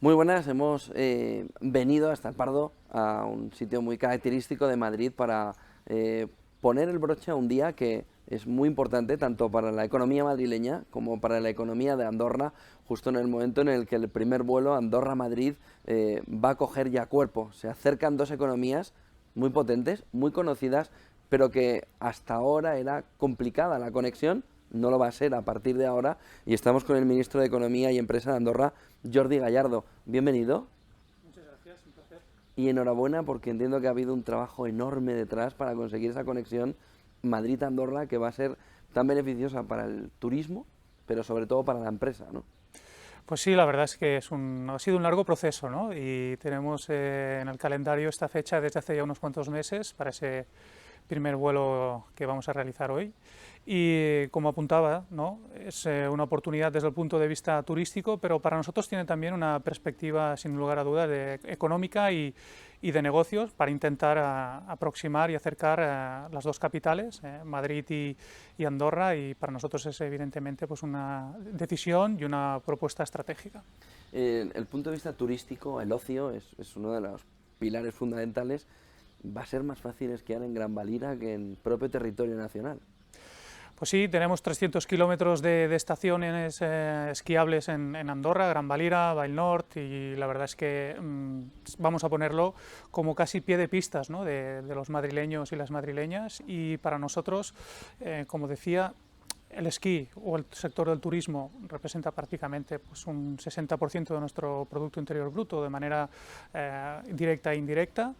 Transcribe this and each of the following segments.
Muy buenas, hemos venido hasta el Pardo, a un sitio muy característico de Madrid para poner el broche a un día que es muy importante tanto para la economía madrileña como para la economía de Andorra, justo en el momento en el que el primer vuelo Andorra-Madrid va a coger ya cuerpo. Se acercan dos economías muy potentes, muy conocidas, pero que hasta ahora era complicada la conexión, no lo va a ser a partir de ahora, y estamos con el ministro de Economía y Empresa de Andorra, Jordi Gallardo. Bienvenido. Muchas gracias, un placer. Y enhorabuena porque entiendo que ha habido un trabajo enorme detrás para conseguir esa conexión Madrid-Andorra que va a ser tan beneficiosa para el turismo, pero sobre todo para la empresa, ¿no? Pues sí, la verdad es que ha sido un largo proceso, ¿no? Y tenemos en el calendario esta fecha desde hace ya unos cuantos meses para ese primer vuelo que vamos a realizar hoy. Y como apuntaba, ¿no? Es una oportunidad desde el punto de vista turístico, pero para nosotros tiene también una perspectiva, sin lugar a dudas, económica y de negocios para intentar aproximar y acercar las dos capitales, Madrid y Andorra, y para nosotros es evidentemente pues una decisión y una propuesta estratégica. El punto de vista turístico, el ocio es uno de los pilares fundamentales. Va a ser más fácil esquiar en Gran Valira que en propio territorio nacional. Pues sí, tenemos 300 kilómetros de estaciones esquiables en Andorra, Gran Valira, Vall Nord, y la verdad es que vamos a ponerlo como casi pie de pistas, ¿no? de los madrileños y las madrileñas, y para nosotros, como decía, el esquí o el sector del turismo representa prácticamente pues, un 60% de nuestro Producto Interior Bruto de manera directa e indirecta,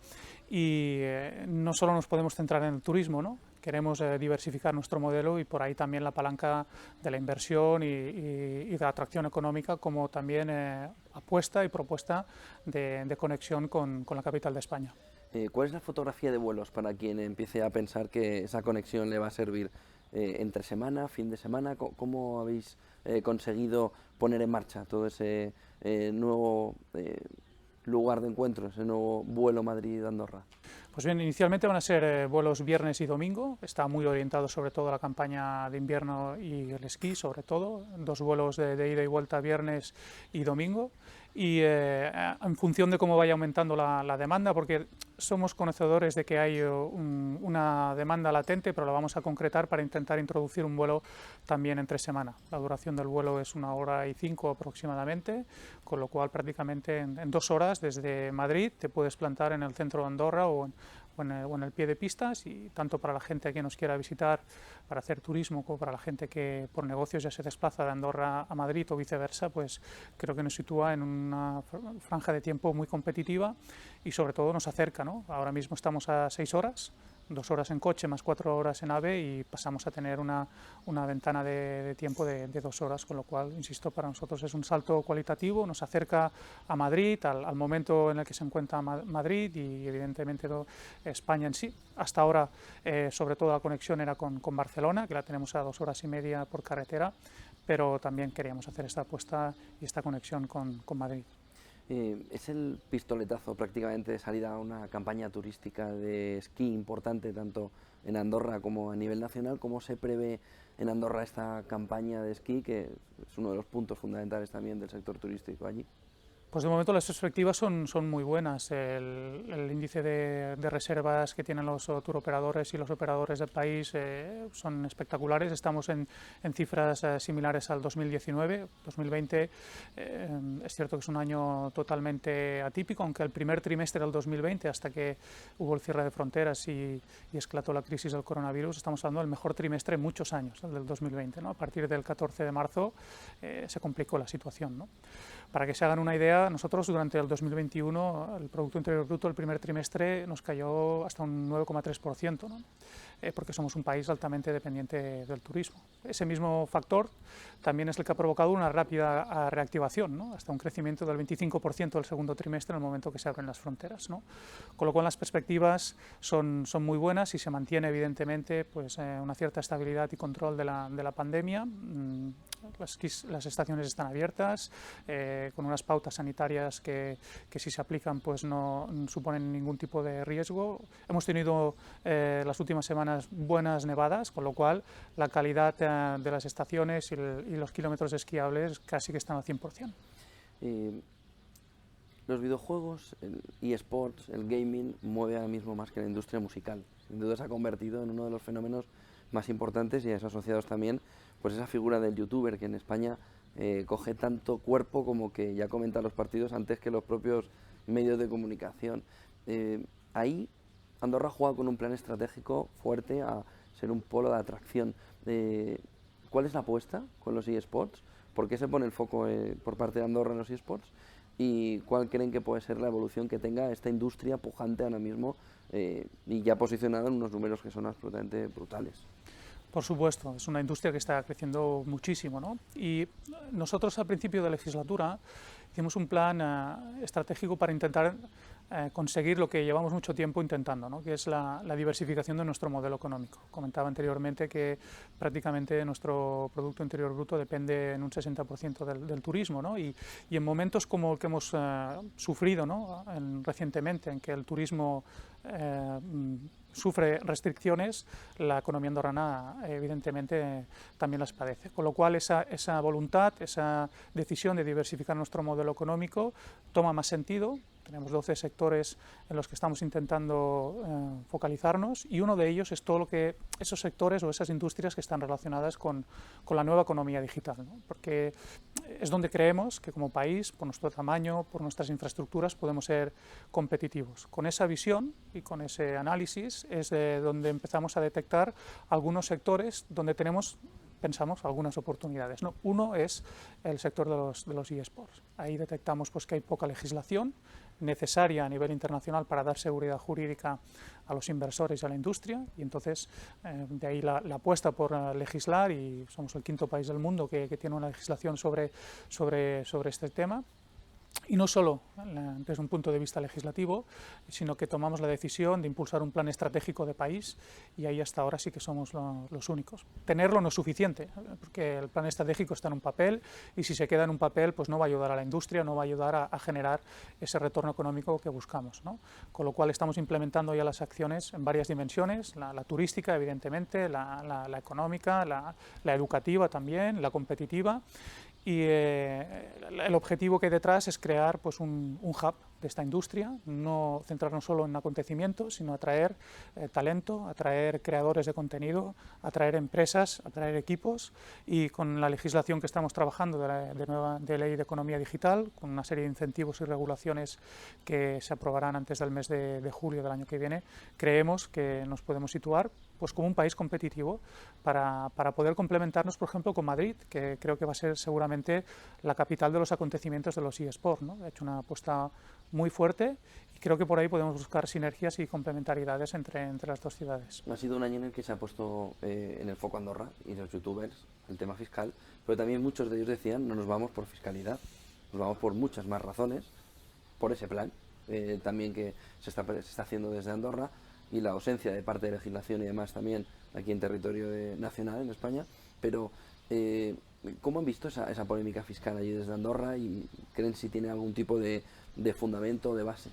y no solo nos podemos centrar en el turismo, ¿no? Queremos diversificar nuestro modelo y por ahí también la palanca de la inversión y de la atracción económica, como también apuesta y propuesta de conexión con la capital de España. ¿Cuál es la fotografía de vuelos para quien empiece a pensar que esa conexión le va a servir entre semana, fin de semana? ¿Cómo habéis conseguido poner en marcha todo ese nuevo lugar de encuentro, ese nuevo vuelo Madrid-Andorra? Pues bien, inicialmente van a ser vuelos viernes y domingo, está muy orientado sobre todo a la campaña de invierno y el esquí, sobre todo, dos vuelos de ida y vuelta viernes y domingo, y en función de cómo vaya aumentando la demanda, porque somos conocedores de que hay una demanda latente, pero la vamos a concretar para intentar introducir un vuelo también entre semana. La duración del vuelo es 1 hora y 5 aproximadamente, con lo cual prácticamente en 2 horas desde Madrid te puedes plantar en el centro de Andorra o en el pie de pistas, y tanto para la gente que nos quiera visitar para hacer turismo como para la gente que por negocios ya se desplaza de Andorra a Madrid o viceversa, pues creo que nos sitúa en una franja de tiempo muy competitiva y sobre todo nos acerca, ¿no? Ahora mismo estamos a 6 horas, 2 horas en coche más 4 horas en AVE, y pasamos a tener una ventana de tiempo de 2 horas, con lo cual, insisto, para nosotros es un salto cualitativo, nos acerca a Madrid, al momento en el que se encuentra Madrid y evidentemente España en sí. Hasta ahora, sobre todo, la conexión era con Barcelona, que la tenemos a 2 horas y media por carretera, pero también queríamos hacer esta apuesta y esta conexión con Madrid. Es el pistoletazo prácticamente de salida a una campaña turística de esquí importante tanto en Andorra como a nivel nacional. ¿Cómo se prevé en Andorra esta campaña de esquí, que es uno de los puntos fundamentales también del sector turístico allí? Pues de momento las perspectivas son muy buenas. El índice de reservas que tienen los turoperadores y los operadores del país son espectaculares. Estamos en cifras similares al 2019. 2020 es cierto que es un año totalmente atípico, aunque el primer trimestre del 2020, hasta que hubo el cierre de fronteras y esclató la crisis del coronavirus, estamos hablando del mejor trimestre en muchos años, el del 2020, ¿no? A partir del 14 de marzo se complicó la situación, ¿no? Para que se hagan una idea, nosotros durante el 2021 el Producto Interior Bruto el primer trimestre nos cayó hasta un 9,3%, ¿no? Porque somos un país altamente dependiente del turismo. Ese mismo factor también es el que ha provocado una rápida reactivación, ¿no? Hasta un crecimiento del 25% del segundo trimestre en el momento que se abren las fronteras, ¿no? Con lo cual las perspectivas son muy buenas y se mantiene evidentemente pues, una cierta estabilidad y control de la pandemia. Las estaciones están abiertas, con unas pautas sanitarias que si se aplican pues no suponen ningún tipo de riesgo. Hemos tenido las últimas semanas buenas nevadas, con lo cual la calidad de las estaciones y los kilómetros esquiables casi que están al 100%. los videojuegos, el eSports, el gaming, mueve ahora mismo más que la industria musical. Sin duda se ha convertido en uno de los fenómenos más importantes y a eso asociados también pues esa figura del youtuber que en España coge tanto cuerpo como que ya comenta los partidos antes que los propios medios de comunicación. Ahí Andorra ha jugado con un plan estratégico fuerte a ser un polo de atracción. ¿Cuál es la apuesta con los eSports? ¿Por qué se pone el foco por parte de Andorra en los eSports? ¿Y cuál creen que puede ser la evolución que tenga esta industria pujante ahora mismo y ya posicionada en unos números que son absolutamente brutales? Por supuesto, es una industria que está creciendo muchísimo, ¿no? Y nosotros al principio de legislatura hicimos un plan estratégico para intentar conseguir lo que llevamos mucho tiempo intentando, ¿no? Que es la diversificación de nuestro modelo económico. Comentaba anteriormente que prácticamente nuestro Producto Interior Bruto depende en un 60% del turismo, ¿no? Y en momentos como el que hemos sufrido, ¿no? Recientemente, en que el turismo sufre restricciones, la economía andorrana evidentemente también las padece. Con lo cual esa voluntad, esa decisión de diversificar nuestro modelo económico toma más sentido. Tenemos 12 sectores en los que estamos intentando focalizarnos y uno de ellos es todo lo que esos sectores o esas industrias que están relacionadas con la nueva economía digital, ¿no? Porque es donde creemos que como país, por nuestro tamaño, por nuestras infraestructuras, podemos ser competitivos. Con esa visión y con ese análisis es de donde empezamos a detectar algunos sectores donde pensamos algunas oportunidades, ¿no? Uno es el sector de los eSports. Ahí detectamos pues, que hay poca legislación necesaria a nivel internacional para dar seguridad jurídica a los inversores y a la industria, y entonces de ahí la apuesta por legislar, y somos el 5.º país del mundo que tiene una legislación sobre este tema. Y no solo desde un punto de vista legislativo, sino que tomamos la decisión de impulsar un plan estratégico de país y ahí hasta ahora sí que somos los únicos. Tenerlo no es suficiente, porque el plan estratégico está en un papel y si se queda en un papel pues no va a ayudar a la industria, no va a ayudar a generar ese retorno económico que buscamos, ¿no? Con lo cual estamos implementando ya las acciones en varias dimensiones, la turística evidentemente, la económica, la educativa también, la competitiva. Y el objetivo que hay detrás es crear pues, un hub de esta industria, no centrarnos solo en acontecimientos, sino atraer talento, atraer creadores de contenido, atraer empresas, atraer equipos, y con la legislación que estamos trabajando de ley de economía digital, con una serie de incentivos y regulaciones que se aprobarán antes del mes de julio del año que viene, creemos que nos podemos situar pues como un país competitivo para poder complementarnos, por ejemplo, con Madrid, que creo que va a ser seguramente la capital de los acontecimientos de los eSports, ¿no? Ha hecho una apuesta muy fuerte y creo que por ahí podemos buscar sinergias y complementariedades entre las dos ciudades. Ha sido un año en el que se ha puesto en el foco Andorra y los youtubers el tema fiscal, pero también muchos de ellos decían no nos vamos por fiscalidad, nos vamos por muchas más razones, por ese plan también que se está haciendo desde Andorra, y la ausencia de parte de legislación y demás también aquí en territorio nacional, en España, pero ¿cómo han visto esa polémica fiscal allí desde Andorra y creen si tiene algún tipo de fundamento o de base?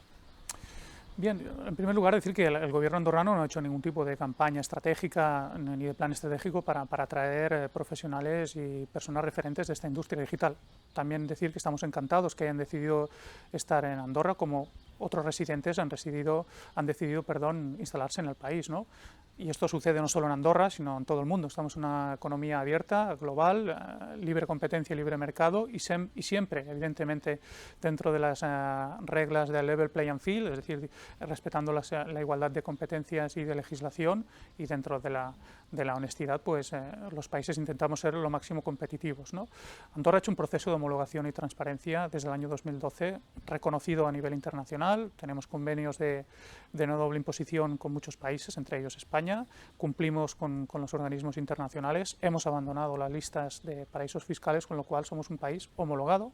Bien, en primer lugar decir que el gobierno andorrano no ha hecho ningún tipo de campaña estratégica ni de plan estratégico para atraer profesionales y personas referentes de esta industria digital. También decir que estamos encantados que hayan decidido estar en Andorra, como otros residentes han decidido instalarse en el país, ¿no? Y esto sucede no solo en Andorra, sino en todo el mundo. Estamos en una economía abierta, global, libre competencia y libre mercado, y siempre, evidentemente, dentro de las reglas del level playing field, es decir, respetando la igualdad de competencias y de legislación, y dentro de la honestidad, pues los países intentamos ser lo máximo competitivos, ¿no? Andorra ha hecho un proceso de homologación y transparencia desde el año 2012, reconocido a nivel internacional. Tenemos convenios de no doble imposición con muchos países, entre ellos España. Cumplimos con los organismos internacionales, hemos abandonado las listas de paraísos fiscales, con lo cual somos un país homologado,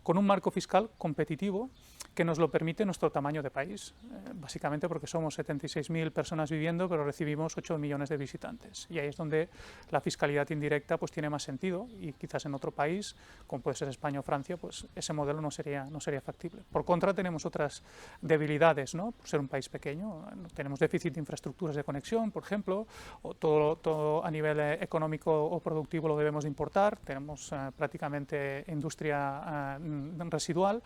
con un marco fiscal competitivo que nos lo permite nuestro tamaño de país, básicamente porque somos 76.000 personas viviendo, pero recibimos 8 millones de visitantes, y ahí es donde la fiscalidad indirecta pues tiene más sentido, y quizás en otro país, como puede ser España o Francia, pues ese modelo no sería factible. Por contra, tenemos otras debilidades, ¿no? Por ser un país pequeño, tenemos déficit de infraestructuras de conexión, por ejemplo, o todo a nivel económico o productivo lo debemos importar, tenemos prácticamente industria residual.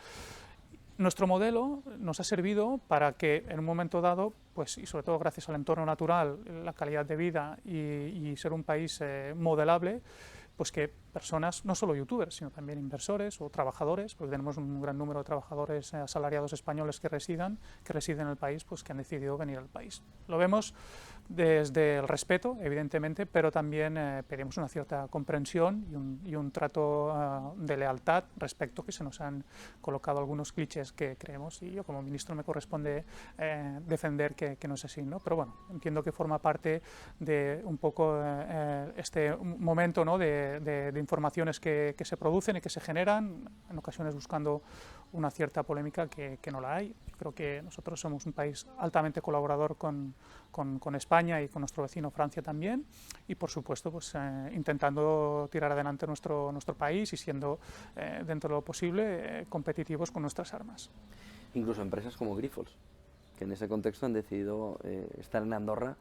Nuestro modelo nos ha servido para que en un momento dado, pues, y sobre todo gracias al entorno natural, la calidad de vida y ser un país modelable, pues que personas, no solo youtubers, sino también inversores o trabajadores, porque tenemos un gran número de trabajadores asalariados españoles que residen en el país, pues que han decidido venir al país. Lo vemos desde el respeto, evidentemente, pero también pedimos una cierta comprensión y un trato de lealtad respecto que se nos han colocado algunos clichés que creemos, y yo como ministro me corresponde defender que no es así, ¿no? Pero bueno, entiendo que forma parte de un poco este momento, ¿no?, de informaciones que se producen y que se generan, en ocasiones buscando una cierta polémica que no la hay. Yo creo que nosotros somos un país altamente colaborador con España y con nuestro vecino Francia también, y por supuesto pues intentando tirar adelante nuestro país y siendo dentro de lo posible competitivos con nuestras armas. Incluso empresas como Grifols, que en ese contexto han decidido estar en Andorra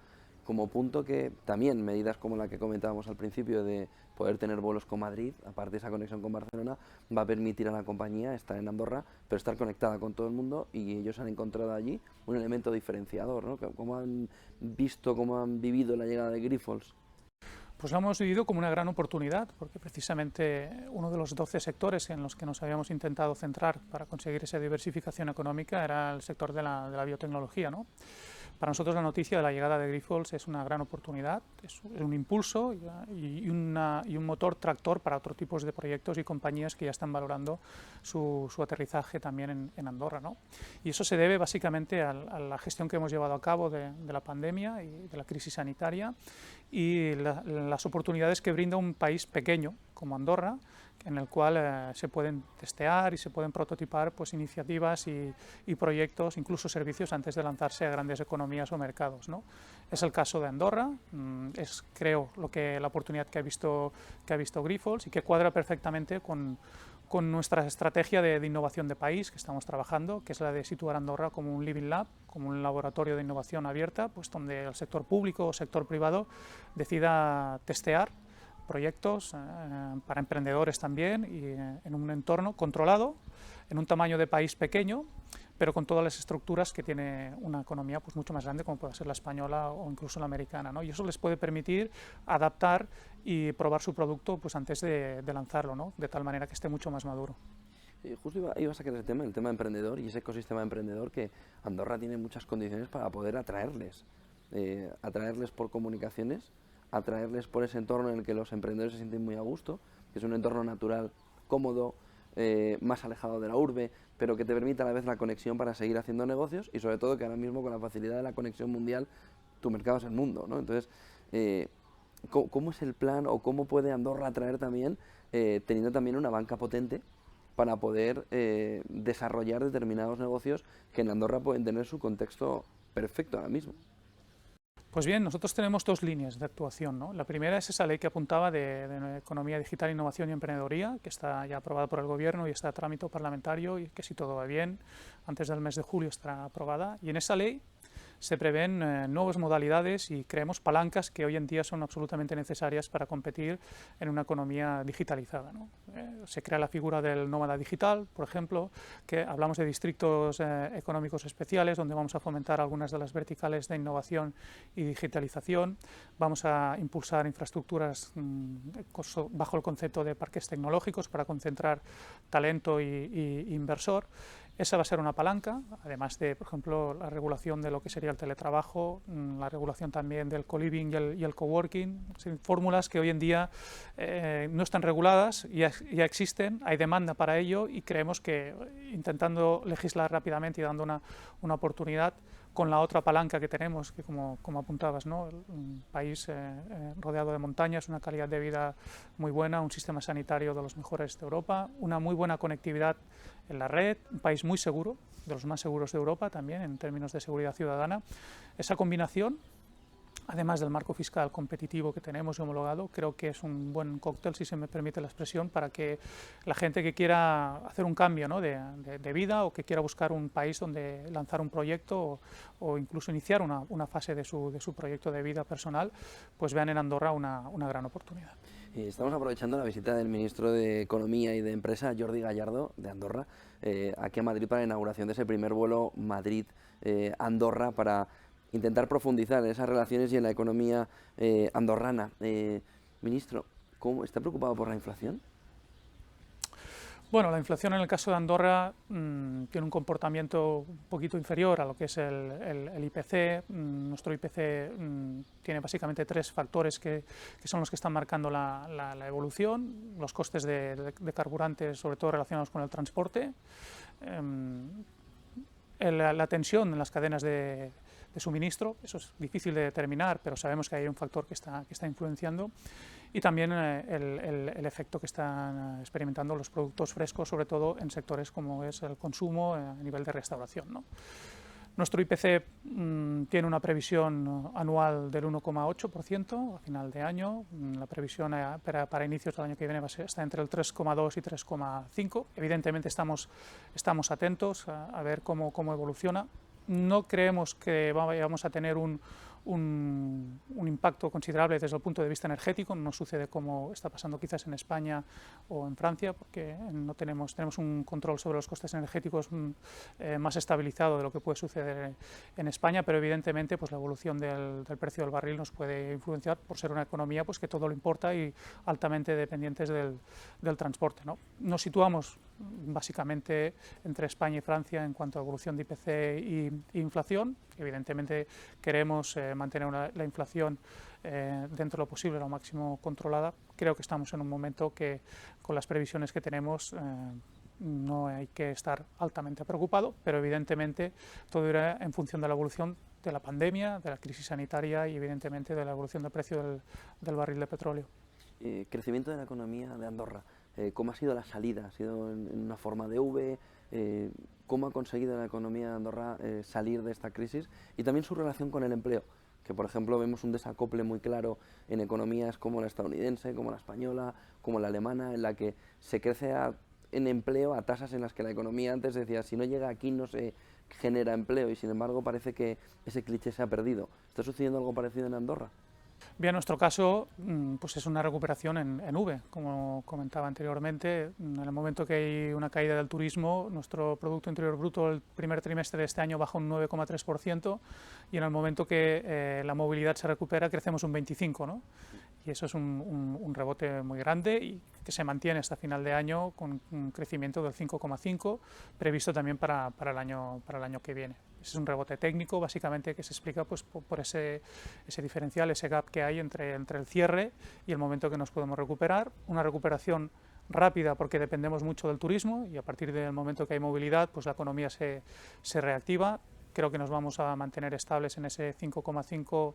como punto, que también medidas como la que comentábamos al principio de poder tener vuelos con Madrid, aparte de esa conexión con Barcelona, va a permitir a la compañía estar en Andorra, pero estar conectada con todo el mundo, y ellos han encontrado allí un elemento diferenciador, ¿no? ¿Cómo han visto, cómo han vivido la llegada de Grifols? Pues lo hemos vivido como una gran oportunidad, porque precisamente uno de los 12 sectores en los que nos habíamos intentado centrar para conseguir esa diversificación económica era el sector de la biotecnología, ¿no? Para nosotros la noticia de la llegada de Grifols es una gran oportunidad, es un impulso y un motor tractor para otros tipos de proyectos y compañías que ya están valorando su aterrizaje también en Andorra, ¿no? Y eso se debe básicamente a la gestión que hemos llevado a cabo de la pandemia y de la crisis sanitaria, y las oportunidades que brinda un país pequeño como Andorra, en el cual se pueden testear y se pueden prototipar pues iniciativas y proyectos, incluso servicios, antes de lanzarse a grandes economías o mercados, ¿no? Es el caso de Andorra, es, creo, la oportunidad que ha visto Grifols, y que cuadra perfectamente con nuestra estrategia de innovación de país que estamos trabajando, que es la de situar Andorra como un living lab, como un laboratorio de innovación abierta, pues donde el sector público o sector privado decida testear proyectos para emprendedores también, y en un entorno controlado, en un tamaño de país pequeño, pero con todas las estructuras que tiene una economía pues mucho más grande, como puede ser la española o incluso la americana, ¿no? Y eso les puede permitir adaptar y probar su producto pues antes de lanzarlo, ¿no?, de tal manera que esté mucho más maduro. Justo iba a sacar ese tema, el tema emprendedor y ese ecosistema emprendedor, que Andorra tiene muchas condiciones para poder atraerles por comunicaciones, atraerles por ese entorno en el que los emprendedores se sienten muy a gusto, que es un entorno natural, cómodo, más alejado de la urbe, pero que te permite a la vez la conexión para seguir haciendo negocios, y sobre todo que ahora mismo con la facilidad de la conexión mundial, tu mercado es el mundo, ¿no? Entonces, ¿cómo es el plan, o cómo puede Andorra atraer también, teniendo también una banca potente, para poder desarrollar determinados negocios que en Andorra pueden tener su contexto perfecto ahora mismo? Pues bien, nosotros tenemos dos líneas de actuación, ¿no? La primera es esa ley que apuntaba de economía digital, innovación y emprendedoría, que está ya aprobada por el Gobierno y está a trámite parlamentario, y que, si todo va bien, antes del mes de julio estará aprobada. Y en esa ley se prevén nuevas modalidades y creemos palancas que hoy en día son absolutamente necesarias para competir en una economía digitalizada, ¿no? Se crea la figura del nómada digital, por ejemplo, que hablamos de distritos económicos especiales, donde vamos a fomentar algunas de las verticales de innovación y digitalización. Vamos a impulsar infraestructuras bajo el concepto de parques tecnológicos para concentrar talento y inversor. Esa va a ser una palanca, además de, por ejemplo, la regulación de lo que sería el teletrabajo, la regulación también del co-living y el coworking, fórmulas que hoy en día no están reguladas, ya existen, hay demanda para ello, y creemos que intentando legislar rápidamente y dando una oportunidad, con la otra palanca que tenemos, que como apuntabas, ¿no?, un país rodeado de montañas, una calidad de vida muy buena, un sistema sanitario de los mejores de Europa, una muy buena conectividad en la red, un país muy seguro, de los más seguros de Europa también en términos de seguridad ciudadana. Esa combinación, además del marco fiscal competitivo que tenemos y homologado, creo que es un buen cóctel, si se me permite la expresión, para que la gente que quiera hacer un cambio, ¿no?, de vida, o que quiera buscar un país donde lanzar un proyecto o incluso iniciar una fase de su proyecto de vida personal, pues vean en Andorra una gran oportunidad. Estamos aprovechando la visita del ministro de Economía y de Empresa, Jordi Gallardo, de Andorra, aquí a Madrid para la inauguración de ese primer vuelo Madrid-Andorra para intentar profundizar en esas relaciones y en la economía andorrana. Ministro, ¿está preocupado por la inflación? Bueno, la inflación en el caso de Andorra tiene un comportamiento un poquito inferior a lo que es el IPC. Nuestro IPC tiene básicamente tres factores que son los que están marcando la evolución: los costes de carburantes, sobre todo relacionados con el transporte, la tensión en las cadenas de suministro. Eso es difícil de determinar, pero sabemos que hay un factor que está influenciando, y también el efecto que están experimentando los productos frescos, sobre todo en sectores como es el consumo a nivel de restauración, ¿no? Nuestro IPC tiene una previsión anual del 1,8% a final de año. La previsión para inicios del año que viene está entre el 3,2 y 3,5. Evidentemente estamos atentos a ver cómo evoluciona. No creemos que vayamos a tener un impacto considerable desde el punto de vista energético. No sucede como está pasando quizás en España o en Francia, porque no tenemos un control sobre los costes energéticos más estabilizado de lo que puede suceder en España, pero evidentemente pues la evolución del precio del barril nos puede influenciar por ser una economía pues que todo lo importa y altamente dependientes del transporte, ¿no? Nos situamos básicamente entre España y Francia en cuanto a evolución de IPC e inflación. Evidentemente queremos mantener la inflación dentro de lo posible, lo máximo controlada. Creo que estamos en un momento que, con las previsiones que tenemos, no hay que estar altamente preocupado, pero evidentemente todo irá en función de la evolución de la pandemia, de la crisis sanitaria y evidentemente de la evolución del precio del barril de petróleo. Crecimiento de la economía de Andorra. ¿Cómo ha sido la salida? ¿Ha sido en una forma de V? ¿Cómo ha conseguido la economía de Andorra salir de esta crisis? Y también su relación con el empleo, que por ejemplo vemos un desacople muy claro en economías como la estadounidense, como la española, como la alemana, en la que se crece en empleo a tasas en las que la economía antes decía, si no llega aquí no se genera empleo, y sin embargo parece que ese cliché se ha perdido. ¿Está sucediendo algo parecido en Andorra? Bien, en nuestro caso pues es una recuperación en V, como comentaba anteriormente. En el momento que hay una caída del turismo, nuestro Producto Interior Bruto el primer trimestre de este año baja un 9,3%, y en el momento que la movilidad se recupera crecemos un 25%, ¿no? Y eso es un rebote muy grande y que se mantiene hasta final de año con un crecimiento del 5,5%, previsto también para el año que viene. Ese es un rebote técnico, básicamente, que se explica pues, por ese diferencial, ese gap que hay entre el cierre y el momento que nos podemos recuperar. Una recuperación rápida porque dependemos mucho del turismo, y a partir del momento que hay movilidad, pues la economía se reactiva. Creo que nos vamos a mantener estables en ese 5,5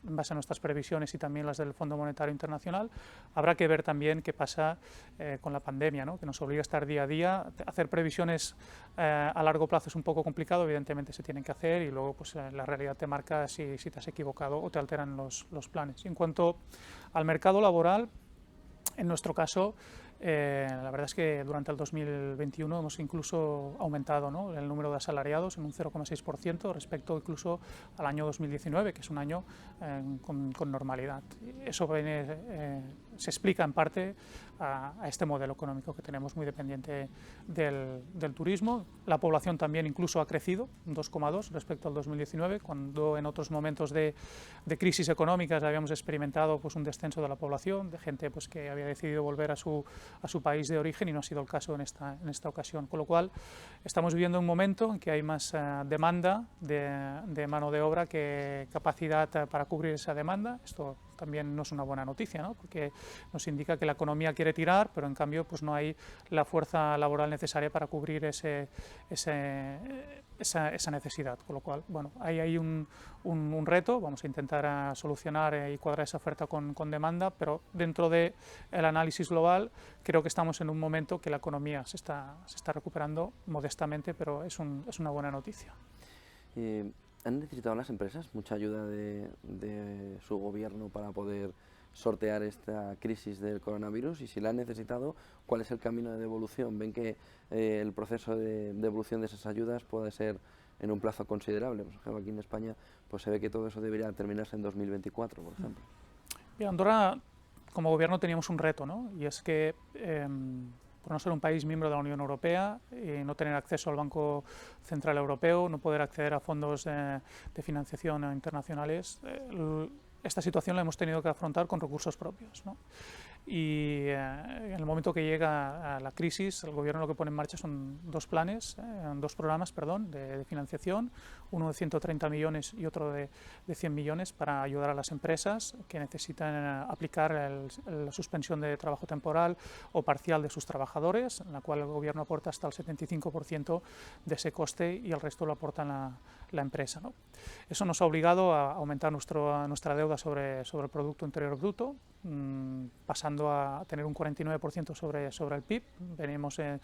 en base a nuestras previsiones y también las del Fondo Monetario Internacional. Habrá que ver también qué pasa con la pandemia, ¿no? Que nos obliga a estar día a día. Hacer previsiones a largo plazo es un poco complicado, evidentemente se tienen que hacer, y luego pues, la realidad te marca si te has equivocado o te alteran los planes. En cuanto al mercado laboral, en nuestro caso, la verdad es que durante el 2021 hemos incluso aumentado, ¿no?, el número de asalariados en un 0,6% respecto incluso al año 2019, que es un año con normalidad. Eso se explica en parte a este modelo económico que tenemos muy dependiente del turismo. La población también incluso ha crecido un 2,2 respecto al 2019, cuando en otros momentos de crisis económicas habíamos experimentado pues, un descenso de la población, de gente pues, que había decidido volver a su país de origen, y no ha sido el caso en esta ocasión. Con lo cual, estamos viviendo un momento en que hay más demanda de mano de obra que capacidad para cubrir esa demanda. Esto también no es una buena noticia, ¿no?, porque nos indica que la economía quiere tirar, pero en cambio pues no hay la fuerza laboral necesaria para cubrir esa necesidad. Con lo cual, bueno, hay un reto. Vamos a intentar solucionar y cuadrar esa oferta con demanda, pero dentro del análisis global creo que estamos en un momento que la economía se está recuperando modestamente, pero es una buena noticia. ¿Han necesitado las empresas mucha ayuda de su gobierno para poder sortear esta crisis del coronavirus? Y si la han necesitado, ¿cuál es el camino de devolución? ¿Ven que el proceso de devolución de esas ayudas puede ser en un plazo considerable? Por ejemplo, aquí en España pues se ve que todo eso debería terminarse en 2024, por ejemplo. Andorra como gobierno teníamos un reto, ¿no? Y es que por no ser un país miembro de la Unión Europea, no tener acceso al Banco Central Europeo, no poder acceder a fondos de financiación internacionales, esta situación la hemos tenido que afrontar con recursos propios, ¿no? Y en el momento que llega a la crisis, el gobierno lo que pone en marcha son dos programas de financiación, uno de 130 millones y otro de 100 millones para ayudar a las empresas que necesitan aplicar la suspensión de trabajo temporal o parcial de sus trabajadores, en la cual el gobierno aporta hasta el 75% de ese coste y el resto lo aporta la empresa, ¿no? Eso nos ha obligado a aumentar nuestra deuda sobre el Producto Interior Bruto, pasando a tener un 49% sobre el PIB. Venimos de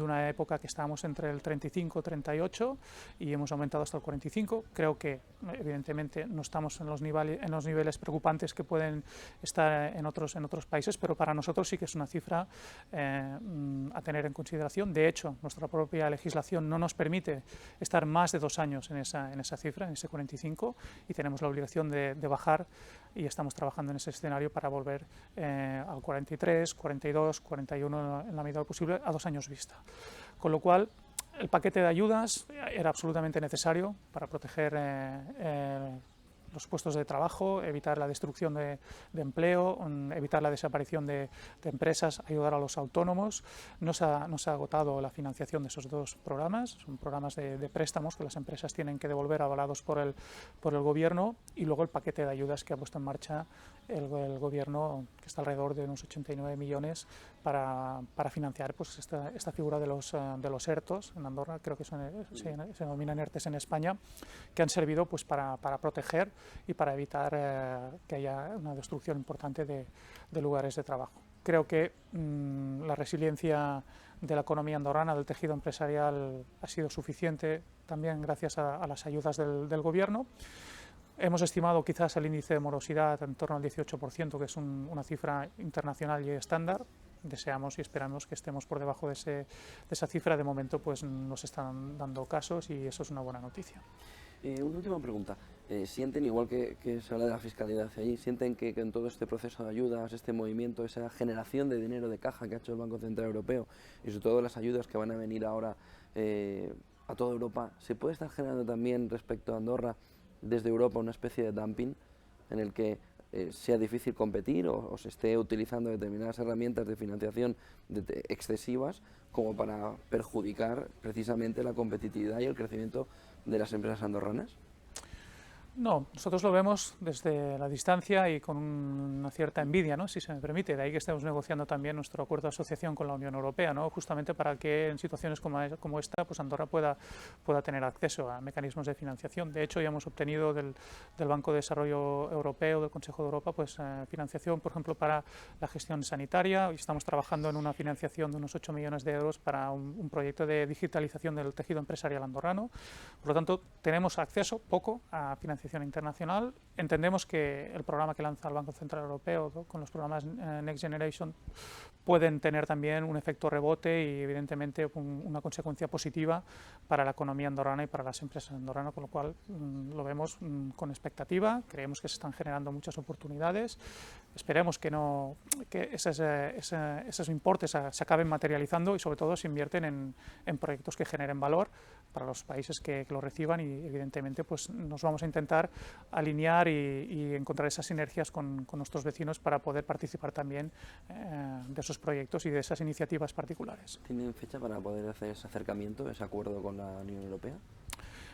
una época que estábamos entre el 35-38 y hemos aumentado hasta el 45%. Creo que evidentemente no estamos en los niveles preocupantes que pueden estar en otros países, pero para nosotros sí que es una cifra a tener en consideración. De hecho, nuestra propia legislación no nos permite estar más de 2 años en esa cifra, en ese 45%, y tenemos la obligación de bajar, y estamos trabajando en ese escenario para volver al 43, 42, 41 en la medida de lo posible a 2 años vista. Con lo cual, el paquete de ayudas era absolutamente necesario para proteger los puestos de trabajo, evitar la destrucción de empleo, evitar la desaparición de empresas, ayudar a los autónomos. No se ha agotado la financiación de esos dos programas, son programas de préstamos que las empresas tienen que devolver avalados por el gobierno, y luego el paquete de ayudas que ha puesto en marcha el gobierno, que está alrededor de unos 89 millones para financiar pues esta figura de los ERTOs en Andorra, creo que se denominan ERTES en España, que han servido pues para proteger y para evitar que haya una destrucción importante de lugares de trabajo. Creo que la resiliencia de la economía andorrana, del tejido empresarial, ha sido suficiente también gracias a las ayudas del gobierno. Hemos estimado quizás el índice de morosidad en torno al 18%, que es una cifra internacional y estándar. Deseamos y esperamos que estemos por debajo de esa cifra. De momento pues nos están dando casos y eso es una buena noticia. Una última pregunta. ¿Sienten, igual que se habla de la fiscalidad hacia allí, sienten que en todo este proceso de ayudas, este movimiento, esa generación de dinero de caja que ha hecho el Banco Central Europeo y sobre todo las ayudas que van a venir ahora a toda Europa, se puede estar generando también respecto a Andorra desde Europa una especie de dumping en el que sea difícil competir o se esté utilizando determinadas herramientas de financiación excesivas como para perjudicar precisamente la competitividad y el crecimiento de las empresas andorranas? No, nosotros lo vemos desde la distancia y con una cierta envidia, ¿no?, si se me permite. De ahí que estemos negociando también nuestro acuerdo de asociación con la Unión Europea, ¿no?, justamente para que en situaciones como esta pues Andorra pueda tener acceso a mecanismos de financiación. De hecho, ya hemos obtenido del Banco de Desarrollo Europeo, del Consejo de Europa, pues financiación, por ejemplo, para la gestión sanitaria. Hoy estamos trabajando en una financiación de unos 8 millones de euros para un proyecto de digitalización del tejido empresarial andorrano. Por lo tanto, tenemos acceso poco a financiación internacional. Entendemos que el programa que lanza el Banco Central Europeo, ¿no?, con los programas Next Generation, pueden tener también un efecto rebote y evidentemente una consecuencia positiva para la economía andorrana y para las empresas andorranas, con lo cual lo vemos con expectativa. Creemos que se están generando muchas oportunidades. Esperemos que esos importes se acaben materializando y sobre todo se invierten en proyectos que generen valor para los países que lo reciban, y evidentemente pues nos vamos a intentar alinear y encontrar esas sinergias con nuestros vecinos para poder participar también de esos proyectos y de esas iniciativas particulares. ¿Tienen fecha para poder hacer ese acercamiento, ese acuerdo con la Unión Europea?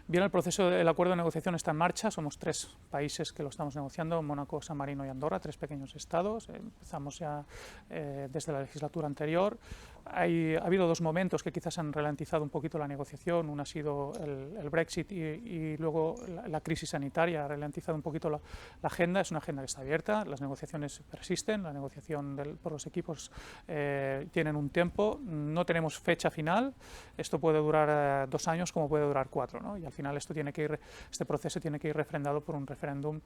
Bien, el acuerdo de negociación está en marcha. Somos 3 países que lo estamos negociando: Mónaco, San Marino y Andorra, 3 pequeños estados. Empezamos ya desde la legislatura anterior. Ha habido 2 momentos que quizás han ralentizado un poquito la negociación. Uno ha sido el Brexit y luego la crisis sanitaria ha ralentizado un poquito la agenda. Es una agenda que está abierta, las negociaciones persisten, la negociación por los equipos tienen un tiempo. No tenemos fecha final. Esto puede durar 2 años como puede durar 4, ¿no? Y al final este proceso tiene que ir refrendado por un referéndum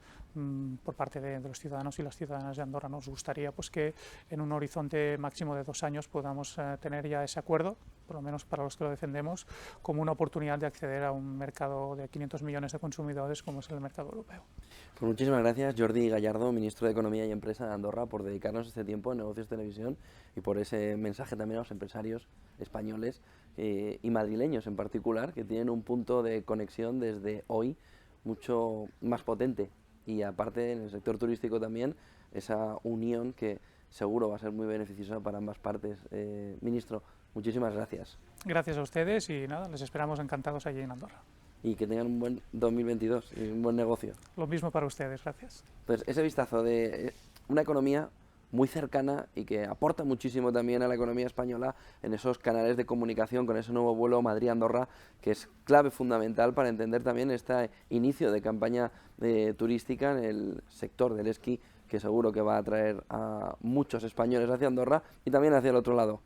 por parte de los ciudadanos y las ciudadanas de Andorra. Nos gustaría pues que en un horizonte máximo de 2 años podamos tener ya ese acuerdo, por lo menos para los que lo defendemos, como una oportunidad de acceder a un mercado de 500 millones de consumidores como es el mercado europeo. Pues muchísimas gracias, Jordi Gallardo, ministro de Economía y Empresa de Andorra, por dedicarnos este tiempo en Negocios Televisión y por ese mensaje también a los empresarios españoles y madrileños en particular, que tienen un punto de conexión desde hoy mucho más potente. Y aparte, en el sector turístico también, esa unión que seguro va a ser muy beneficiosa para ambas partes. Ministro, muchísimas gracias. Gracias a ustedes y nada, les esperamos encantados allí en Andorra. Y que tengan un buen 2022 y un buen negocio. Lo mismo para ustedes, gracias. Entonces, ese vistazo de una economía muy cercana y que aporta muchísimo también a la economía española en esos canales de comunicación con ese nuevo vuelo Madrid-Andorra, que es clave fundamental para entender también este inicio de campaña turística en el sector del esquí, que seguro que va a atraer a muchos españoles hacia Andorra y también hacia el otro lado.